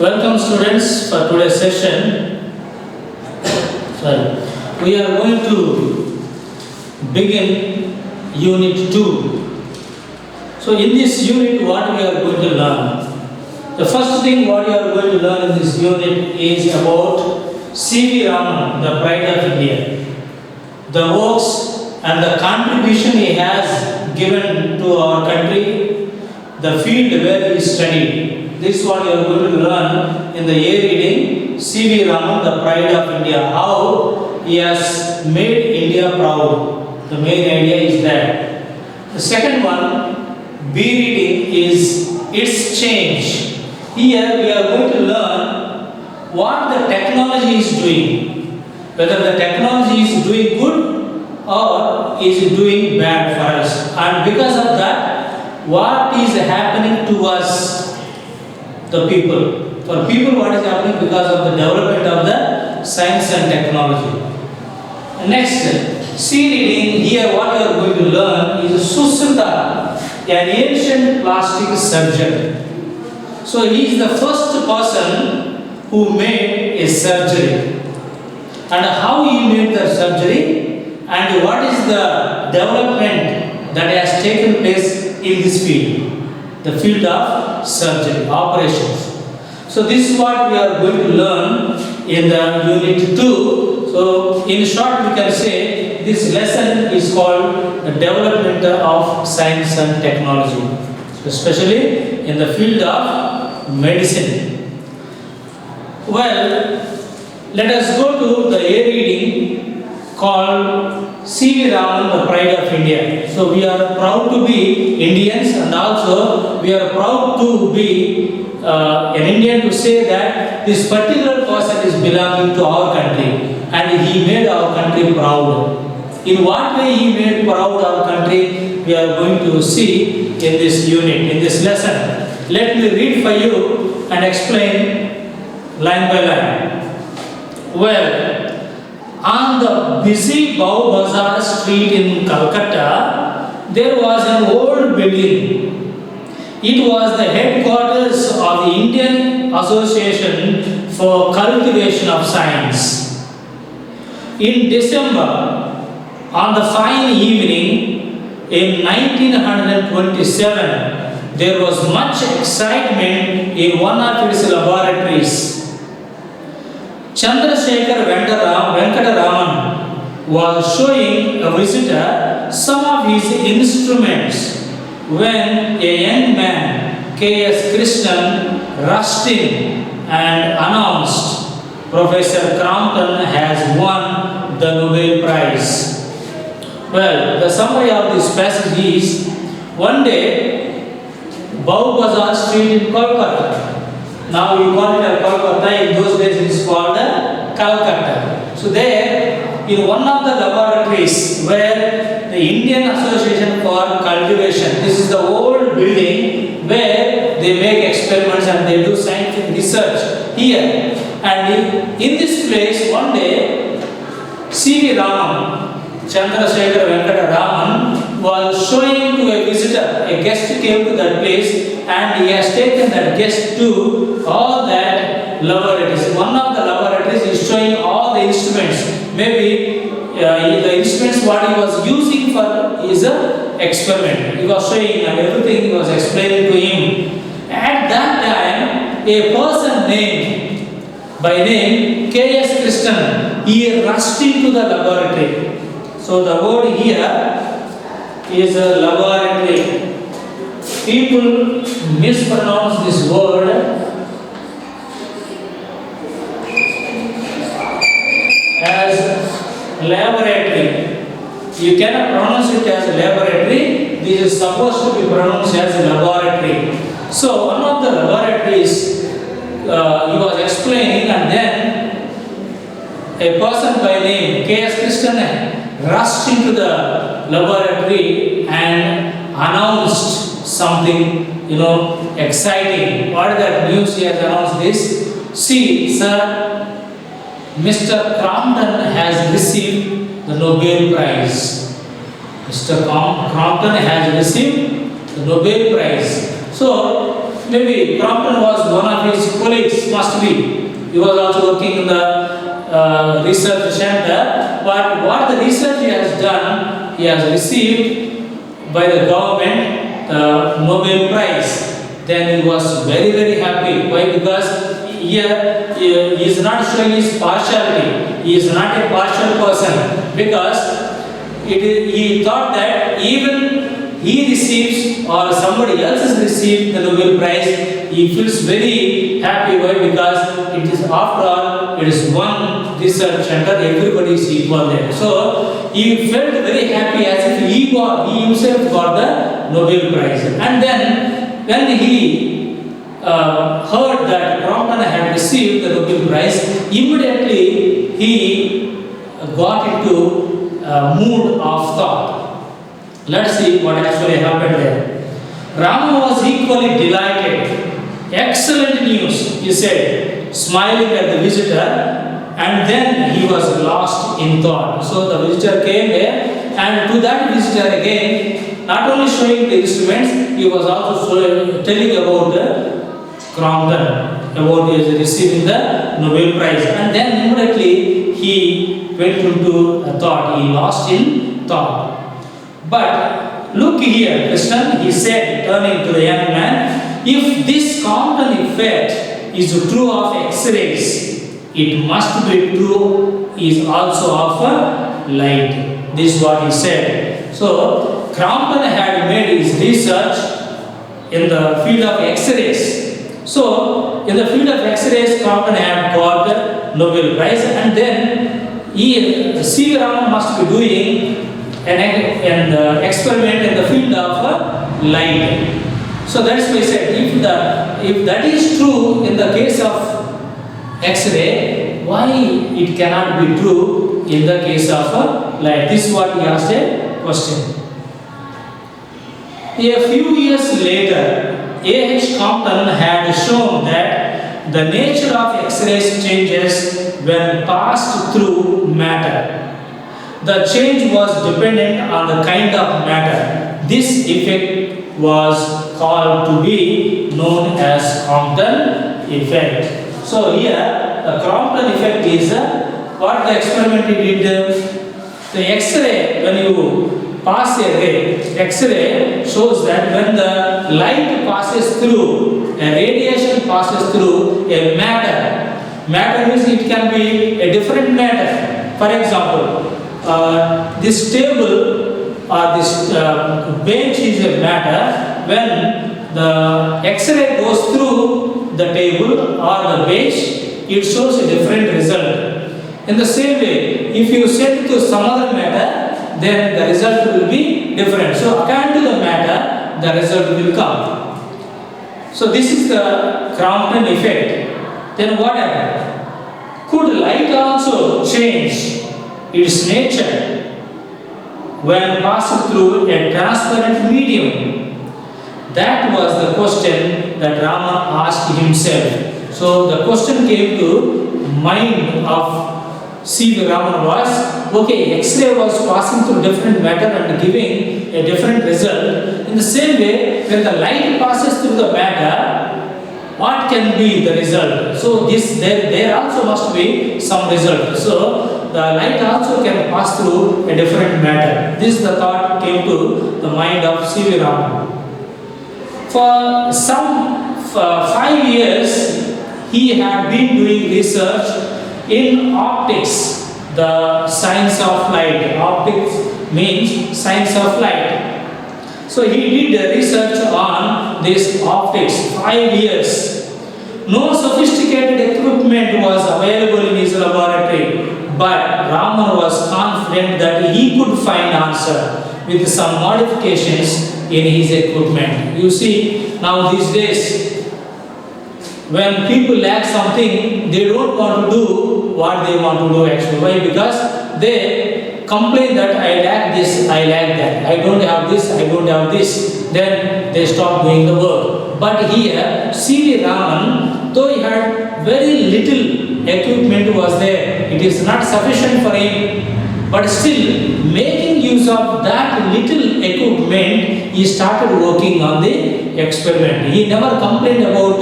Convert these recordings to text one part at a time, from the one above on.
Welcome students for today's session. We are going to begin Unit 2. So in this unit what we are going to learn? The first thing what we are going to learn in this unit is about C.V. Raman, the pride of India. The works and the contribution he has given to our country, the field where he studied. This is what you are going to learn in the A reading. C.V. Raman, the pride of India. How he has made India proud. The main idea is that. The second one, B reading, is its change. Here we are going to learn what the technology is doing. Whether the technology is doing good or is doing bad for us. And because of that, what is happening to us? The people. For people, what is happening because of the development of the science and technology. Next, C reading. Here what we are going to learn is Susruta, an ancient plastic surgeon. So he is the first person who made a surgery. And how he made the surgery and what is the development that has taken place in this field. The field of surgery, operations. So this is what we are going to learn in the Unit 2. So in short we can say this lesson is called the development of science and technology, especially in the field of medicine. Well, let us go to the A reading called C.V. Raman, the pride of India. So we are proud to be Indians, and also we are proud to be an Indian, to say that this particular person is belonging to our country and he made our country proud. In what way he made proud our country, we are going to see in this unit, in this lesson. Let me read for you and explain line by line. Well, on the busy Bow Bazaar street in Calcutta, there was an old building. It was the headquarters of the Indian Association for Cultivation of Science. In December, on the fine evening in 1927, there was much excitement in one of its laboratories. Chandrasekhar Venkataraman was showing a visitor some of his instruments when a young man, K.S. Krishnan, rushed in and announced, Professor Crompton has won the Nobel Prize. Well, the summary of this passage is, one day, Bow Bazaar Street in Kolkata. Now we call it Kolkata, in those days it is called Calcutta. So there, in one of the laboratories where the Indian Association for Cultivation, this is the old building where they make experiments and they do scientific research here. And in this place, one day, C.V. Raman, Chandrasekhar Venkataraman, was showing to a visitor, a guest came to that place and he has taken that guest to all that laboratories. One of the laboratories is showing all the instruments. Maybe the instruments what he was using for his experiment. He was showing and everything he was explaining to him. At that time, a person by name K.S. Krishnan, he rushed into the laboratory. So the word here is a laboratory. People mispronounce this word as laboratory. You cannot pronounce it as a laboratory. This is supposed to be pronounced as a laboratory. So one of the laboratories he was explaining, and then a person by name K.S. Krishnan rushed into the laboratory and announced something, exciting. What is that news he has announced this? See, sir, Mr. Crompton has received the Nobel Prize. Mr. Crompton has received the Nobel Prize. So, maybe Crompton was one of his colleagues, must be. He was also working in the research center. But what the research he has done, he has received by the government the Nobel Prize. Then he was very, very happy. Why? Because here he is not showing his partiality. He is not a partial person. Because he thought that even he receives or somebody else has received the Nobel Prize, he feels very happy. Why? Because it is, after all, it is one research center, everybody is equal there. So he felt very happy as if he himself got the Nobel Prize. And then when he heard that Crompton had received the Nobel Prize, immediately he got into mood of thought. Let's see what actually happened there. Rama was equally delighted. Excellent news, he said, smiling at the visitor, and then he was lost in thought. So the visitor came there, and to that visitor again, not only showing the instruments, he was also telling about Crompton, about his receiving the Nobel Prize. And then immediately he went into a thought, he lost in thought. But look here, Krishnan, he said, turning to the young man, if this Crompton effect is true of X-rays, it must be true is also of light. This is what he said. So Crompton had made his research in the field of X-rays. So in the field of X-rays, Crompton had got the Nobel Prize, and then C. Raman must be doing an experiment in the field of light. So that's why I said, if that is true in the case of X-ray, why it cannot be true in the case of light? This is what he asked a question. A few years later, A.H. Crompton had shown that the nature of X-rays changes when passed through matter. The change was dependent on the kind of matter. This effect was called to be known as Crompton effect. So here, the Crompton effect is what the experiment he did. The X-ray, when you pass a ray, X-ray shows that when the light passes through, a radiation passes through a matter. Matter means it can be a different matter. For example, this table or this bench is a matter. When the X-ray goes through the table or the bench, it shows a different result. In the same way, if you send to some other matter, then the result will be different. So according to the matter, the result will come. So this is the Crompton effect. Then what happened? Could light also change its nature when passed through a transparent medium? That was the question that Rama asked himself. So the question came to mind of C. Raman was, okay, X-ray was passing through different matter and giving a different result. In the same way, when the light passes through the matter, what can be the result? So there also must be some result. So the light also can pass through a different matter. This the thought came to the mind of C. Raman. For some 5 years, he had been doing research in optics, the science of light. Optics means science of light. So he did research on this optics 5 years. No sophisticated equipment was available in his laboratory, but Raman was confident that he could find answer with some modifications in his equipment. You see, now these days, when people lack something, they don't want to do what they want to do actually. Why? Because they complain that I lack this, I lack that, I don't have this, I don't have this. Then they stop doing the work. But here, C.V. Raman, though he had very little equipment was there, it is not sufficient for him. But still, making use of that little equipment equipment, he started working on the experiment. He never complained about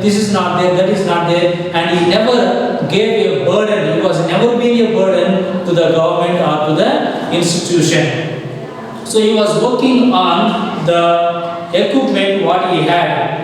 this is not there, that is not there, and he never gave a burden. He was never being a burden to the government or to the institution. So he was working on the equipment what he had.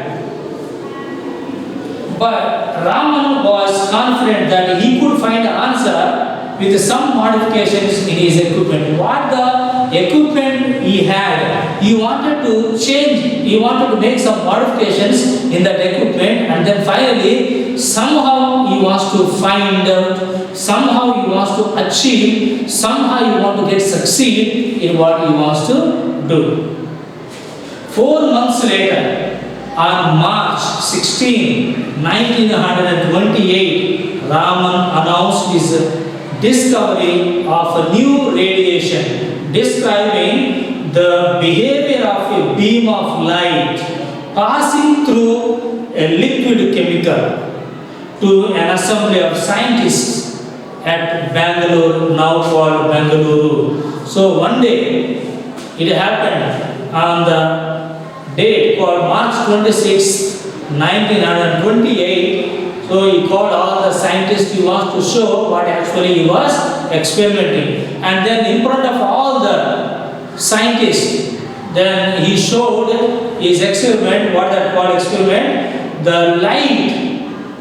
But Raman was confident that he could find an answer with some modifications in his equipment. What the equipment he had, he wanted to change, he wanted to make some modifications in that equipment, and then finally somehow he wants to find out, somehow he wants to achieve, somehow he wants to succeed in what he wants to do. 4 months later, on March 16, 1928, Raman announced his discovery of a new radiation describing the behavior of a beam of light passing through a liquid chemical to an assembly of scientists at Bangalore, now called Bangalore. So one day it happened on the date called March 26, 1928. So he called all the scientists. He wants to show what actually he was experimenting. And then in front of all the scientists, then he showed his experiment, what are called experiment, the light,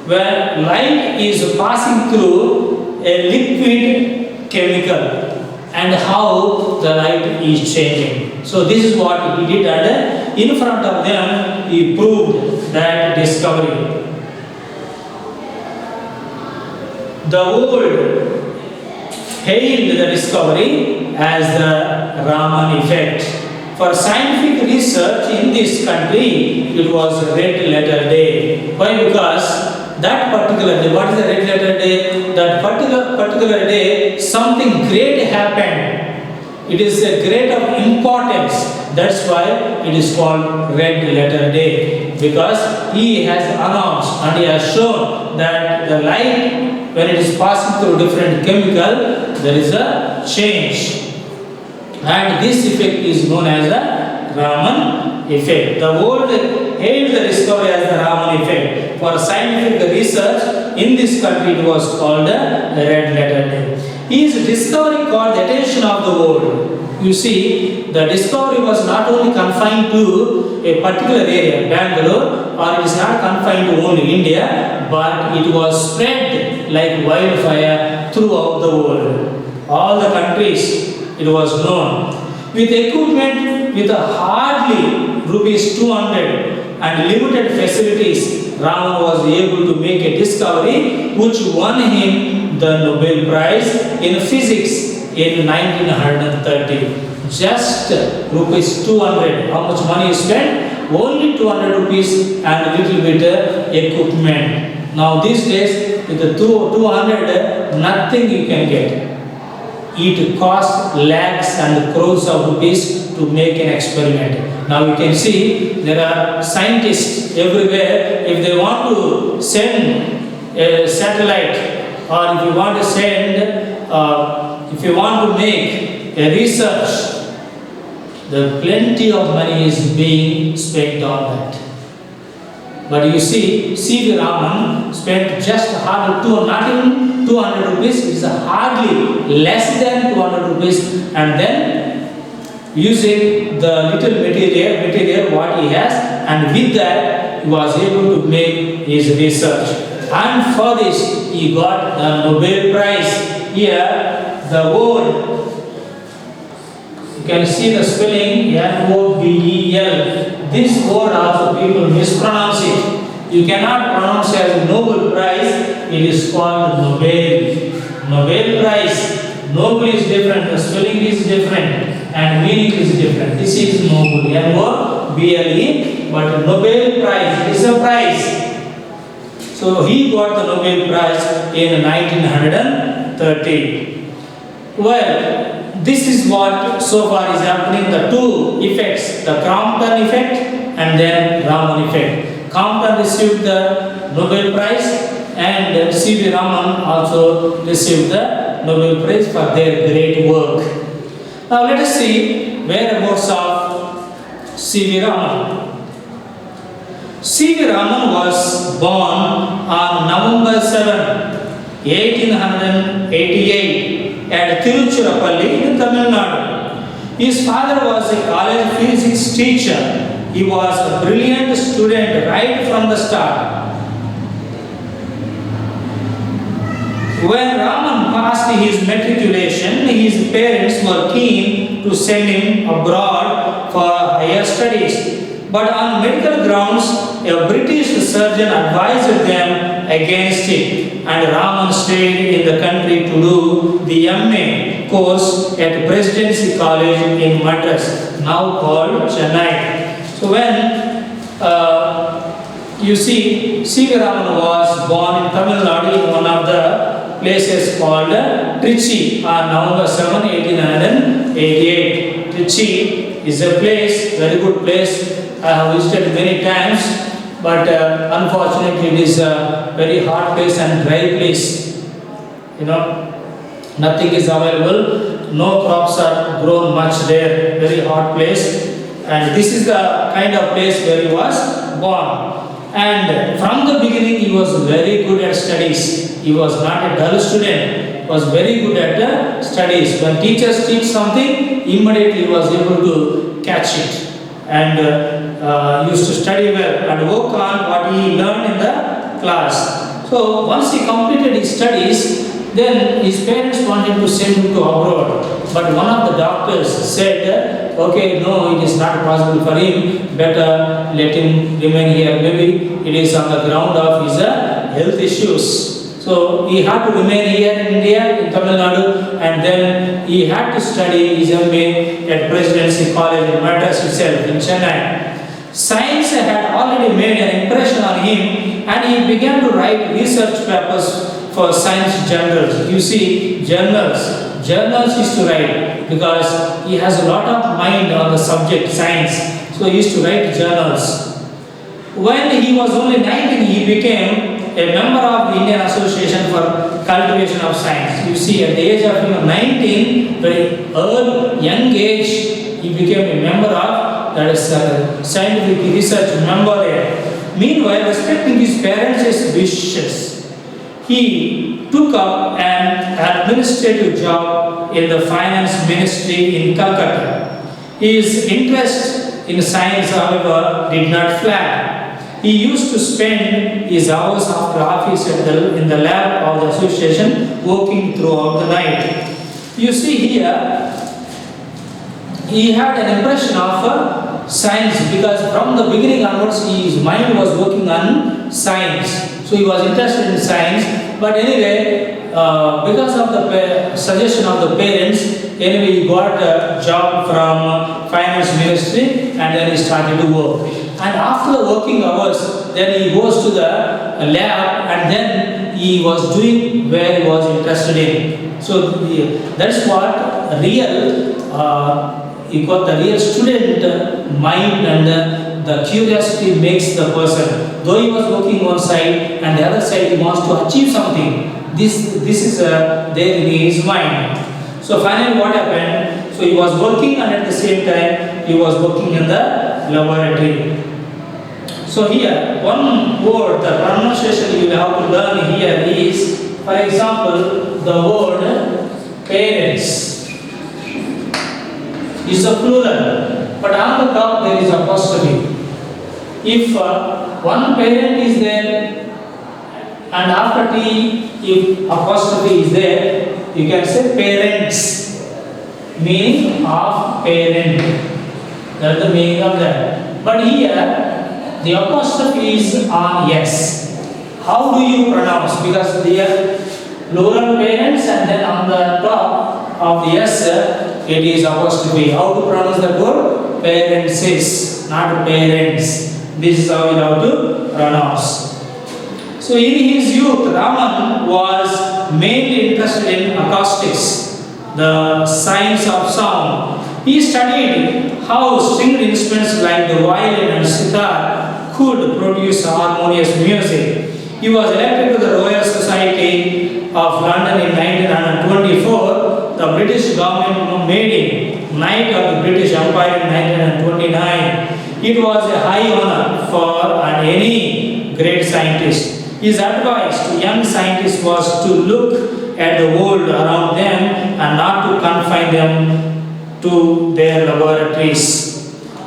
where light is passing through a liquid chemical and how the light is changing. So this is what he did, and in front of them he proved that discovery. The world hailed the discovery as the Raman effect. For scientific research in this country, it was Red Letter Day. Why? Because that particular day, what is the Red Letter Day? That particular day, something great happened. It is a great of importance. That's why it is called Red Letter Day. Because he has announced and he has shown that the light, when it is passing through different chemical, there is a change. And this effect is known as the Raman effect. The world hailed the discovery as the Raman effect. For scientific research in this country, it was called the Red Letter Day. His discovery caught the attention of the world. You see, the discovery was not only confined to a particular area, Bangalore, or it is not confined to only India, but it was spread like wildfire throughout the world. All the countries, it was known. With equipment with hardly rupees 200 and limited facilities, Raman was able to make a discovery which won him the Nobel Prize in Physics in 1930. Just rupees 200. How much money is spent? Only 200 rupees and a little bit equipment. Now these days, with the 200, nothing you can get. It costs lakhs and crores of rupees to make an experiment. Now you can see there are scientists everywhere. If they want to send a satellite, or if you want to send, if you want to make a research, the plenty of money is being spent on that. But you see, C.V. Raman spent just not even 200 rupees, it is hardly less than 200 rupees, and then using the little material what he has, and with that he was able to make his research. And for this he got the Nobel Prize. Here the word, you can see the spelling Nobel. This word also people mispronounce it. You cannot pronounce as Nobel Prize. It is called Nobel. Nobel Prize. Nobel is different. The spelling is different and meaning is different. This is Nobel. N-O-B-L-E. But Nobel Prize is a prize. So he got the Nobel Prize in 1930. Well, this is what so far is happening, the two effects, the Crompton effect and then Raman effect. Crompton received the Nobel Prize and C.V. Raman also received the Nobel Prize for their great work. Now let us see whereabouts of C.V. Raman. C.V. Raman was born on November 7, 1888 at Tiruchirappalli in Tamil Nadu. His father was a college physics teacher. He was a brilliant student right from the start. When Raman passed his matriculation, his parents were keen to send him abroad for higher studies. But on medical grounds, a British surgeon advised them against it, and Raman stayed in the country to do the MA course at Presidency College in Madras, now called Chennai. So when you see, C.V. Raman was born in Tamil Nadu in one of the places called Trichy on November 7, 1888. Trichy is a place, very good place. I have visited many times, but unfortunately it is a very hot place and dry place. You know, nothing is available, no crops are grown much there, very hot place. And this is the kind of place where he was born. And from the beginning he was very good at studies. He was not a dull student, was very good at studies. When teachers teach something, immediately he was able to catch it. And used to study well and work on what he learned in the class. So once he completed his studies, then his parents wanted to send him to abroad. But one of the doctors said, okay, no, it is not possible for him, better let him remain here. Maybe it is on the ground of his health issues. So he had to remain here in India, in Tamil Nadu, and then he had to study his MA at Presidency College in Madras itself, in Chennai. Science had already made an impression on him, and he began to write research papers for science journals. You see, journals used to write because he has a lot of mind on the subject science. So he used to write journals. When he was only 19, he became a member of the Indian Association for Cultivation of Science. You see, at the age of 19, very early, young age, he became a member of, that is, scientific research member there. Meanwhile, respecting his parents' wishes, he took up an administrative job in the finance ministry in Calcutta. His interest in science, however, did not flag. He used to spend his hours after office in the lab of the association working throughout the night. You see here, he had an impression of science because from the beginning onwards his mind was working on science. So he was interested in science, but anyway, because of the suggestion of the parents, anyway he got a job from finance ministry and then he started to work. And after the working hours, then he goes to the lab and then he was doing where he was interested in. So that's what real, he got the real student mind, and the curiosity makes the person. Though he was working one side and the other side he wants to achieve something. This is there in his mind. So finally what happened? So he was working and at the same time he was working in the laboratory. So here, one word, the pronunciation you will have to learn here is, for example, the word parents is a plural, but on the top there is apostrophe. If one parent is there and after T, if apostrophe is there, you can say parents, meaning of parent. That is the meaning of that. But here, the apostrophe is on yes. How do you pronounce? Because they are plural parents and then on the top of the yes, it is apostrophe. How to pronounce the word? Parents is, not parents. This is how you have to pronounce. So in his youth, Raman was mainly interested in acoustics, the science of sound. He studied how stringed instruments like the violin and sitar could produce harmonious music. He was elected to the Royal Society of London in 1924. The British government made him Knight of the British Empire in 1929. It was a high honor for any great scientist. His advice to young scientists was to look at the world around them and not to confine them to their laboratories.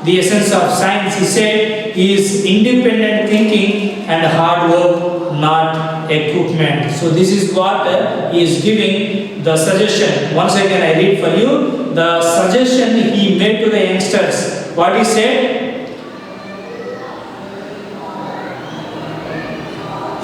The essence of science, he said, is independent thinking and hard work, not equipment. So this is what he is giving the suggestion. Once again I read for you the suggestion he made to the youngsters. What he said?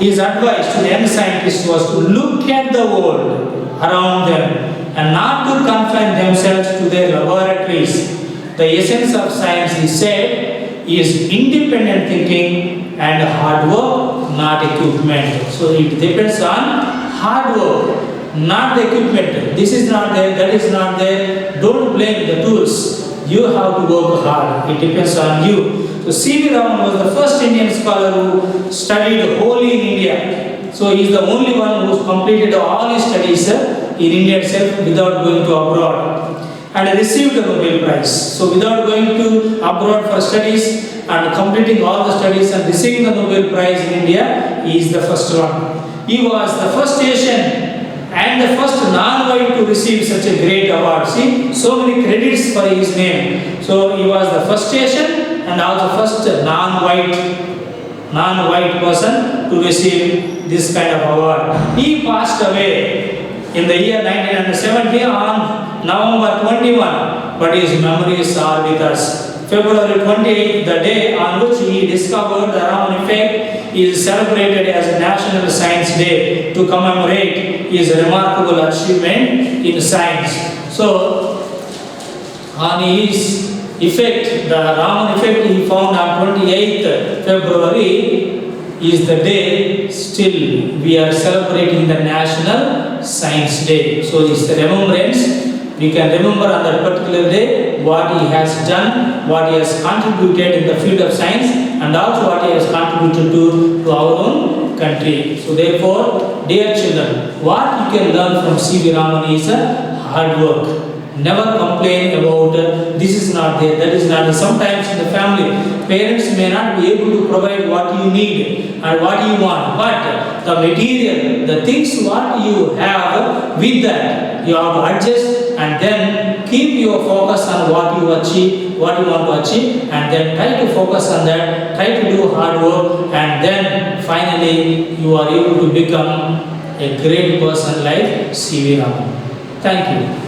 His advice to the young scientists was to look at the world around them and not to confine themselves to their laboratories. The essence of science, he said, is independent thinking and hard work, not equipment. So it depends on hard work, not the equipment. This is not there, that is not there. Don't blame the tools. You have to work hard. It depends on you. So C.V. Raman was the first Indian scholar who studied wholly in India. So he is the only one who has completed all his studies in India itself without going to abroad. And received the Nobel Prize. So without going to abroad for studies and completing all the studies and receiving the Nobel Prize in India, he is the first one. He was the first Asian and the first non-white to receive such a great award. See, so many credits for his name. So he was the first Asian and also first non-white person to receive this kind of award. He passed away in the year 1970 on November 21, but his memories are with us. February 28, the day on which he discovered the Raman effect, is celebrated as a National Science Day to commemorate his remarkable achievement in science. So, on his effect, the Raman effect he found on 28th February is the day still we are celebrating the National Science Day. So, it's the remembrance. We can remember on that particular day what he has done, what he has contributed in the field of science, and also what he has contributed to our own country. So therefore, dear children, what you can learn from C.V. Raman is hard work. Never complain about this is not there, that is not there. Sometimes in the family, parents may not be able to provide what you need and what you want, but the material, the things what you have, with that you have to adjust and then keep your focus on what you achieve, what you want to achieve, and then try to focus on that, try to do hard work, and then finally you are able to become a great person like C.V. Raman. Thank you.